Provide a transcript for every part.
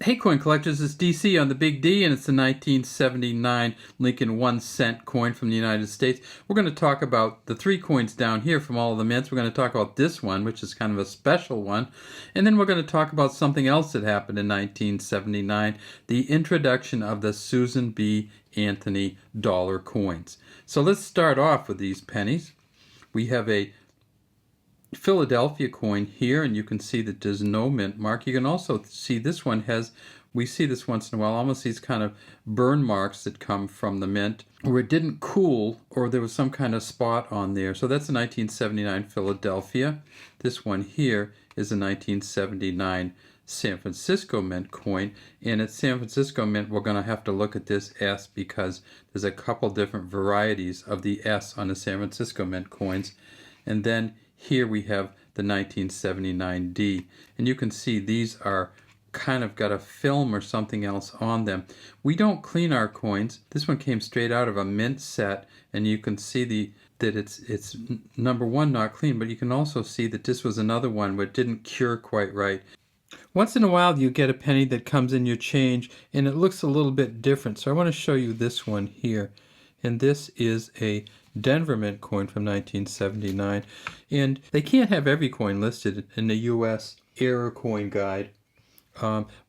Hey coin collectors, it's DC on the Big D, and it's the 1979 Lincoln 1 cent coin from the United States. We're going to talk about the three coins down here from all of the mints. We're going to talk about this one, which is kind of a special one. And then we're going to talk about something else that happened in 1979, the introduction of the Susan B. Anthony dollar coins. So let's start off with these pennies. We have a Philadelphia coin here, and you can see that there's no mint mark. You can also see this one has, we see this once in a while, almost these kind of burn marks that come from the mint where it didn't cool or there was some kind of spot on there. So that's a 1979 Philadelphia. This one here is a 1979 San Francisco Mint coin, and at San Francisco Mint we're going to have to look at this S because there's a couple different varieties of the S on the San Francisco Mint coins. And then here we have the 1979D, and you can see these are kind of got a film or something else on them. We don't clean our coins. This one came straight out of a mint set, and you can see that it's number one, not clean, but you can also see that this was another one but didn't cure quite right. Once in a while you get a penny that comes in your change and it looks a little bit different. So I want to show you this one here. And this is a Denver Mint coin from 1979. And they can't have every coin listed in the U.S. Error Coin Guide.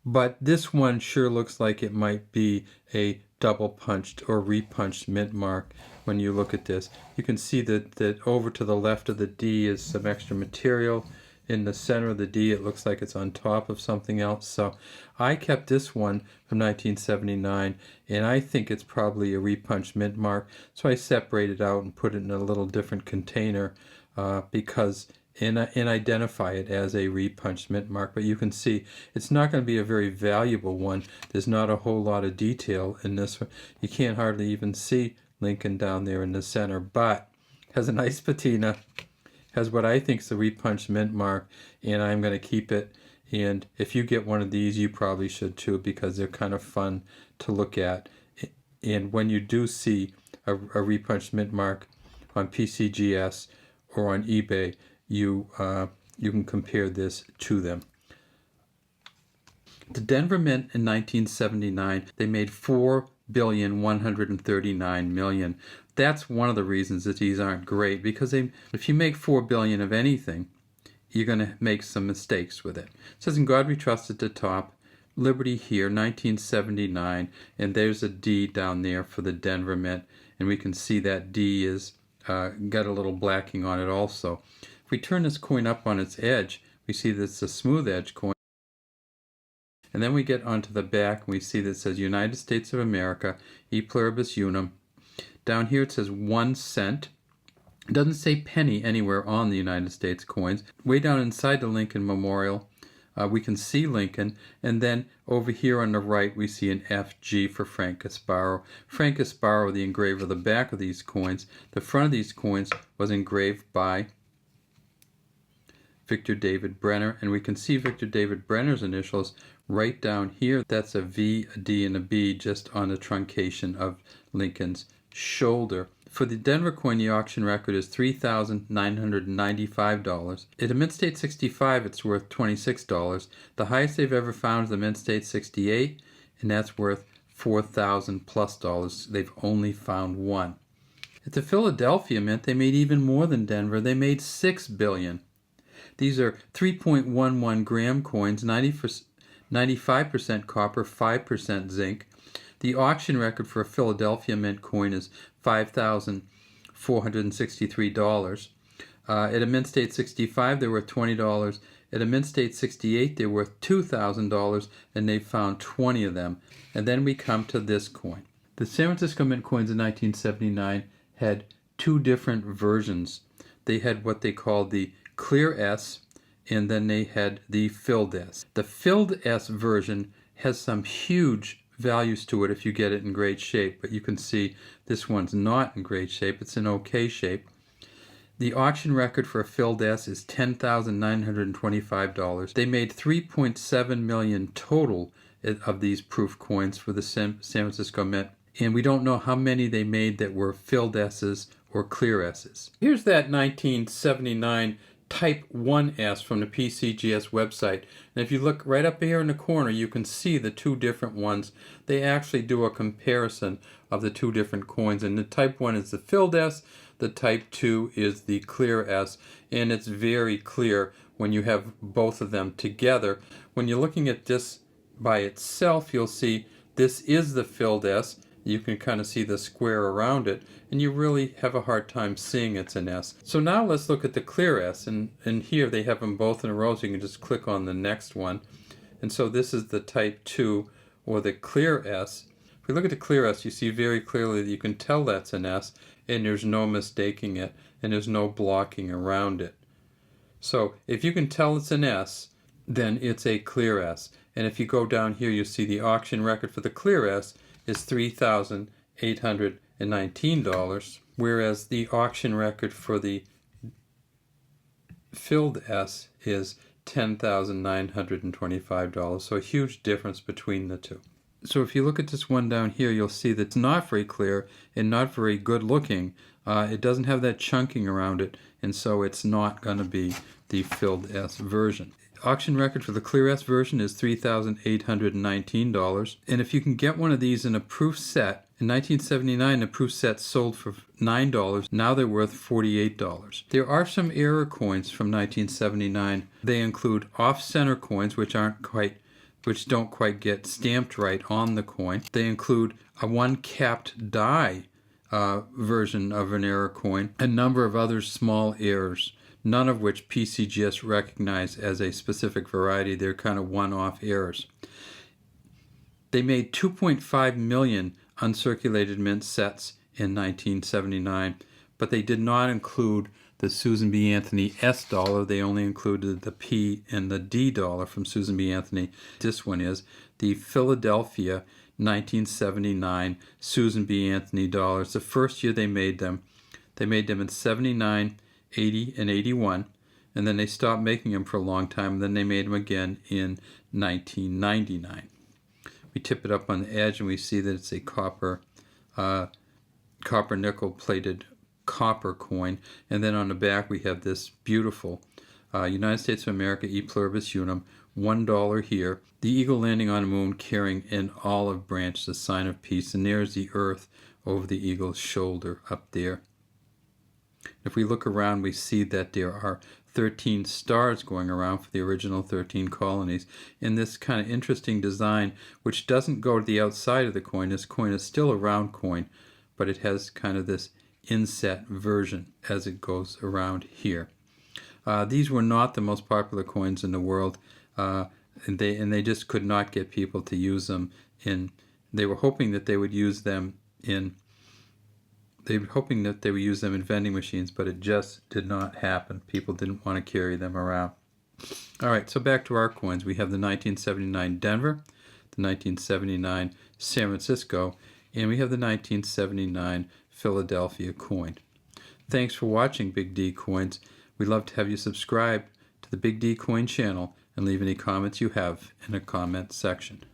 But this one sure looks like it might be a double punched or repunched mint mark when you look at this. You can see that over to the left of the D is some extra material. In the center of the D, it looks like it's on top of something else. So I kept this one from 1979, and I think it's probably a repunched mint mark. So I separated it out and put it in a little different container because and identify it as a repunched mint mark. But you can see it's not going to be a very valuable one. There's not a whole lot of detail in this one. You can't hardly even see Lincoln down there in the center, but has a nice patina. Has what I think is a repunched mint mark, and I'm going to keep it. And if you get one of these, you probably should too, because they're kind of fun to look at. And when you do see a repunched mint mark on PCGS or on eBay, you can compare this to them. The Denver Mint in 1979, they made $4,139,000,000. That's one of the reasons that these aren't great, because if you make $4 billion of anything, you're going to make some mistakes with it. It says "In God We Trust" at the top, Liberty here, 1979, and there's a D down there for the Denver Mint, and we can see that D is got a little blacking on it also. If we turn this coin up on its edge, we see that it's a smooth edge coin. And then we get onto the back, and we see that it says United States of America, E Pluribus Unum. Down here it says 1 cent. It doesn't say penny anywhere on the United States coins. Way down inside the Lincoln Memorial, we can see Lincoln. And then over here on the right, we see an FG for Frank Gasparro. Frank Gasparro, the engraver of the back of these coins. The front of these coins was engraved by Victor David Brenner, and we can see Victor David Brenner's initials right down here. That's a V, a D, and a B just on the truncation of Lincoln's shoulder. For the Denver coin, the auction record is $3,995. At a Mint State 65, it's worth $26. The highest they've ever found is the Mint State 68, and that's worth $4,000 plus. They've only found one. At the Philadelphia Mint, they made even more than Denver. They made $6 billion. These are 3.11 gram coins, 95% copper, 5% zinc. The auction record for a Philadelphia Mint coin is $5,463. At a Mint State 65, they're worth $20. At a Mint State 68, they're worth $2,000, and they found 20 of them. And then we come to this coin. The San Francisco Mint coins in 1979 had two different versions. They had what they called the Clear S, and then they had the Filled S. The Filled S version has some huge values to it if you get it in great shape, but you can see this one's not in great shape. It's in okay shape. The auction record for a Filled S is $10,925. They made $3.7 million total of these proof coins for the San Francisco Mint, and we don't know how many they made that were Filled S's or Clear S's. Here's that 1979 Type 1S from the PCGS website. And if you look right up here in the corner, you can see the two different ones. They actually do a comparison of the two different coins. And the Type 1 is the filled S, the Type 2 is the clear S. And it's very clear when you have both of them together. When you're looking at this by itself, you'll see this is the filled S. You can kind of see the square around it, and you really have a hard time seeing it's an S. So now let's look at the clear S, and here they have them both in a row, so you can just click on the next one. And so this is the Type 2, or the clear S. If we look at the clear S, you see very clearly that you can tell that's an S, and there's no mistaking it, and there's no blocking around it. So if you can tell it's an S, then it's a clear S. And if you go down here, you see the auction record for the clear S is $3,819, whereas the auction record for the filled S is $10,925. So a huge difference between the two. So if you look at this one down here, you'll see that it's not very clear and not very good looking. It doesn't have that chunking around it, and so it's not going to be the filled S version. Auction record for the clear S version is $3,819. And if you can get one of these in a proof set, in 1979 the proof set sold for $9. Now they're worth $48. There are some error coins from 1979. They include off-center coins, which don't quite get stamped right on the coin. They include a one-capped die version of an error coin, a number of other small errors, none of which PCGS recognize as a specific variety. They're kind of one-off errors. They made 2.5 million uncirculated mint sets in 1979, but they did not include the Susan B. Anthony S dollar. They only included the P and the D dollar from Susan B. Anthony. This one is the Philadelphia 1979 Susan B. Anthony dollars. The first year they made them in 79, 80, and 81, and then they stopped making them for a long time, and then they made them again in 1999. We tip it up on the edge and we see that it's a copper nickel plated copper coin, and then on the back we have this beautiful United States of America E Pluribus Unum, $1 here, the eagle landing on the moon carrying an olive branch, the sign of peace, and there's the earth over the eagle's shoulder up there. If we look around, we see that there are 13 stars going around for the original 13 colonies in this kind of interesting design, which doesn't go to the outside of the coin. This coin is still a round coin, but it has kind of this inset version as it goes around here. These were not the most popular coins in the world, and they just could not get people to use them in. They were hoping that they would use them in. They were hoping that they would use them in vending machines, but it just did not happen. People didn't want to carry them around. All right, so back to our coins. We have the 1979 Denver, the 1979 San Francisco, and we have the 1979 Philadelphia coin. Thanks for watching Big D Coins. We'd love to have you subscribe to the Big D Coin channel and leave any comments you have in the comment section.